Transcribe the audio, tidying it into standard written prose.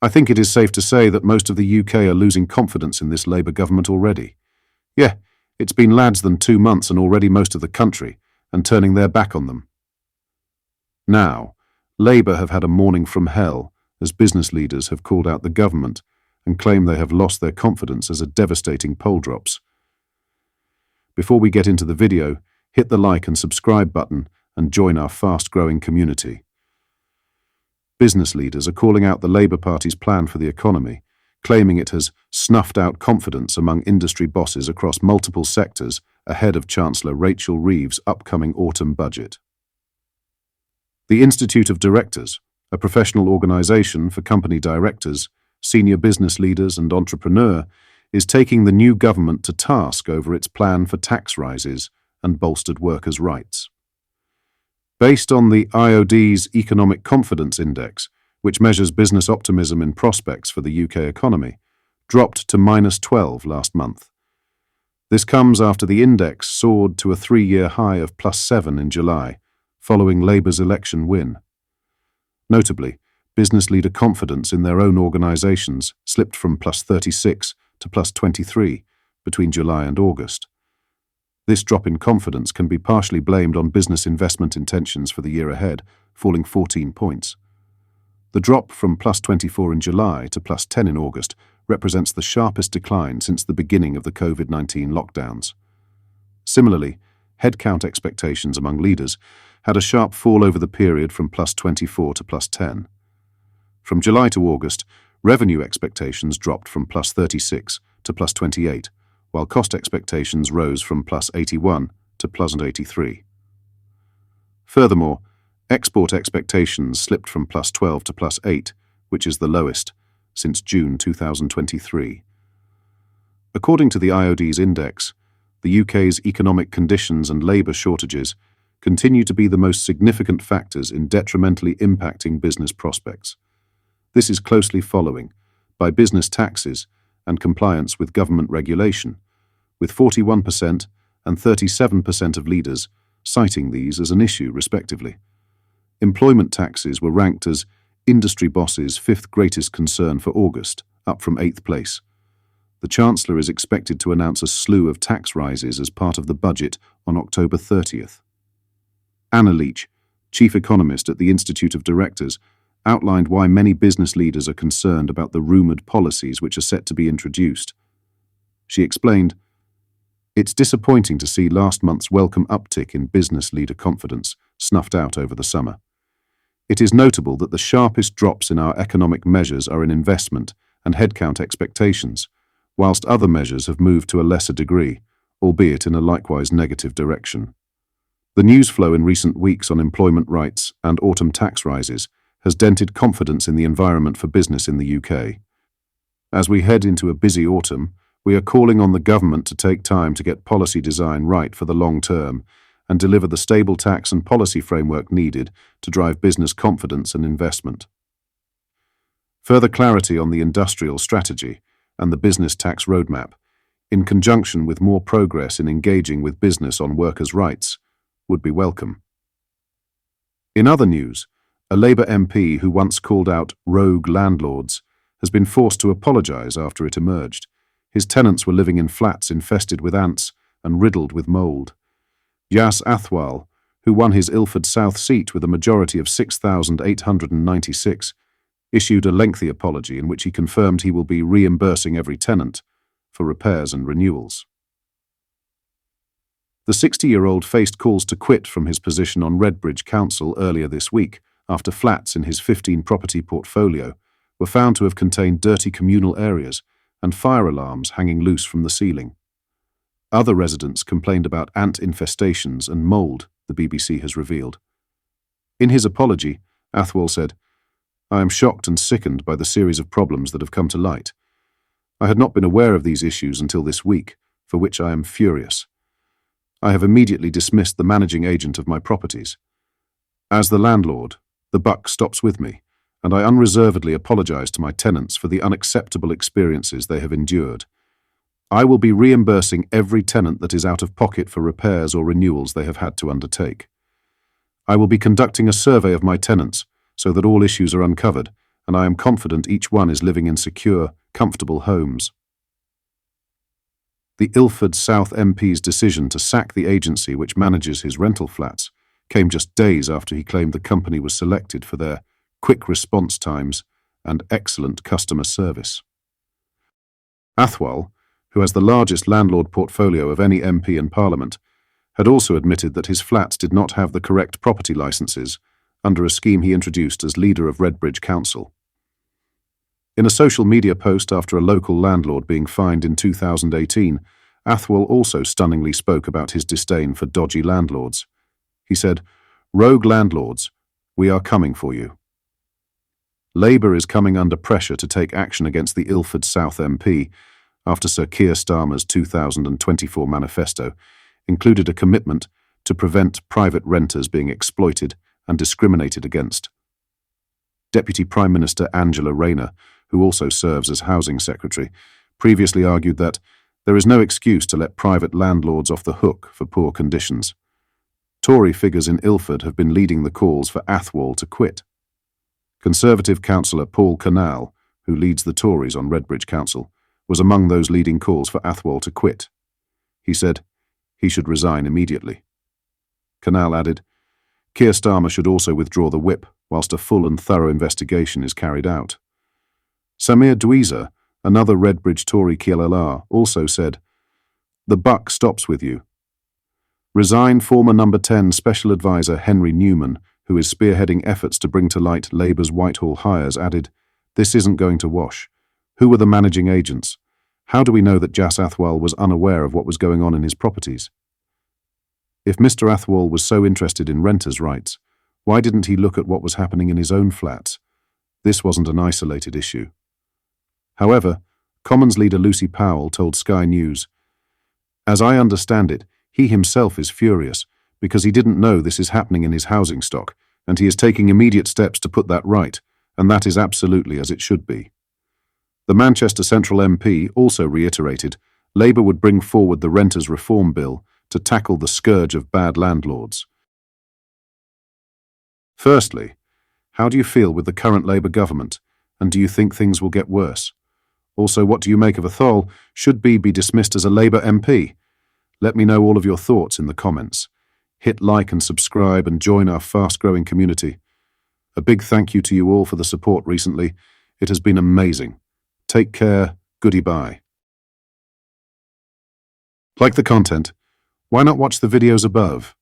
I think it is safe to say that most of the UK are losing confidence in this Labour government already. Yeah, it's been lads than 2 months and already most of the country, and turning their back on them. Now, Labour have had a morning from hell as business leaders have called out the government and claim they have lost their confidence as a devastating poll drops. Before we get into the video, hit the like and subscribe button and join our fast-growing community. Business leaders are calling out the Labour Party's plan for the economy, claiming it has snuffed out confidence among industry bosses across multiple sectors ahead of Chancellor Rachel Reeves' upcoming autumn budget. The Institute of Directors, a professional organisation for company directors, senior business leaders and entrepreneurs, is taking the new government to task over its plan for tax rises and bolstered workers' rights. Based on the IOD's Economic Confidence Index, which measures business optimism in prospects for the UK economy, dropped to -12 last month. This comes after the index soared to a 3-year high of +7 in July, following Labour's election win. Notably, business leader confidence in their own organisations slipped from +36 to +23 between July and August. This drop in confidence can be partially blamed on business investment intentions for the year ahead, falling 14 points. The drop from +24 in July to +10 in August represents the sharpest decline since the beginning of the COVID-19 lockdowns. Similarly, headcount expectations among leaders had a sharp fall over the period from +24 to +10. From July to August, revenue expectations dropped from +36 to +28, while cost expectations rose from +81 to +83. Furthermore, export expectations slipped from +12 to +8, which is the lowest since June 2023. According to the IOD's index, the UK's economic conditions and labour shortages continue to be the most significant factors in detrimentally impacting business prospects. This is closely following by business taxes and compliance with government regulation, with 41% and 37% of leaders citing these as an issue, respectively. Employment taxes were ranked as industry bosses' 5th greatest concern for August, up from 8th place. The Chancellor is expected to announce a slew of tax rises as part of the budget on October 30th. Anna Leach, chief economist at the Institute of Directors, outlined why many business leaders are concerned about the rumoured policies which are set to be introduced. She explained, "It's disappointing to see last month's welcome uptick in business leader confidence snuffed out over the summer. It is notable that the sharpest drops in our economic measures are in investment and headcount expectations, whilst other measures have moved to a lesser degree, albeit in a likewise negative direction. The news flow in recent weeks on employment rights and autumn tax rises has dented confidence in the environment for business in the UK. As we head into a busy autumn, we are calling on the government to take time to get policy design right for the long term and deliver the stable tax and policy framework needed to drive business confidence and investment." Further clarity on the industrial strategy and the business tax roadmap, in conjunction with more progress in engaging with business on workers' rights, would be welcome. In other news, a Labour MP who once called out rogue landlords has been forced to apologise after it emerged. His tenants were living in flats infested with ants and riddled with mould. Yas Athwal, who won his Ilford South seat with a majority of 6,896, issued a lengthy apology in which he confirmed he will be reimbursing every tenant for repairs and renewals. The 60-year-old faced calls to quit from his position on Redbridge Council earlier this week after flats in his 15-property portfolio were found to have contained dirty communal areas and fire alarms hanging loose from the ceiling. Other residents complained about ant infestations and mould, the BBC has revealed. In his apology, Athwal said, "I am shocked and sickened by the series of problems that have come to light. I had not been aware of these issues until this week, for which I am furious. I have immediately dismissed the managing agent of my properties. As the landlord, the buck stops with me, and I unreservedly apologise to my tenants for the unacceptable experiences they have endured. I will be reimbursing every tenant that is out of pocket for repairs or renewals they have had to undertake. I will be conducting a survey of my tenants so that all issues are uncovered and I am confident each one is living in secure, comfortable homes. The Ilford South MP's decision to sack the agency which manages his rental flats came just days after he claimed the company was selected for their quick response times and excellent customer service. Athwal, who has the largest landlord portfolio of any MP in Parliament, had also admitted that his flats did not have the correct property licences under a scheme he introduced as leader of Redbridge Council. In a social media post after a local landlord being fined in 2018, Athwal also stunningly spoke about his disdain for dodgy landlords. He said, "Rogue landlords, we are coming for you." Labour is coming under pressure to take action against the Ilford South MP after Sir Keir Starmer's 2024 manifesto included a commitment to prevent private renters being exploited and discriminated against. Deputy Prime Minister Angela Rayner, who also serves as Housing Secretary, previously argued that there is no excuse to let private landlords off the hook for poor conditions. Tory figures in Ilford have been leading the calls for Athwal to quit. Conservative councillor Paul Canal, who leads the Tories on Redbridge Council, was among those leading calls for Athwal to quit. He said he should resign immediately. Canal added, Keir Starmer should also withdraw the whip whilst a full and thorough investigation is carried out. Samir Dweezer, another Redbridge Tory KLLR, also said, "The buck stops with you." Resign former Number 10 Special Advisor Henry Newman, who is spearheading efforts to bring to light Labour's Whitehall hires, added, "This isn't going to wash. Who were the managing agents? How do we know that Jas Athwal was unaware of what was going on in his properties? If Mr. Athwal was so interested in renters' rights, why didn't he look at what was happening in his own flats? This wasn't an isolated issue." However, Commons leader Lucy Powell told Sky News, "As I understand it, he himself is furious because he didn't know this is happening in his housing stock, and he is taking immediate steps to put that right, and that is absolutely as it should be." The Manchester Central MP also reiterated Labour would bring forward the Renters Reform Bill to tackle the scourge of bad landlords. Firstly, how do you feel with the current Labour government, and do you think things will get worse? Also, what do you make of Athwal? Should be dismissed as a Labour MP? Let me know all of your thoughts in the comments. Hit like and subscribe and join our fast-growing community. A big thank you to you all for the support recently. It has been amazing. Take care. Goodie bye. Like the content? Why not watch the videos above?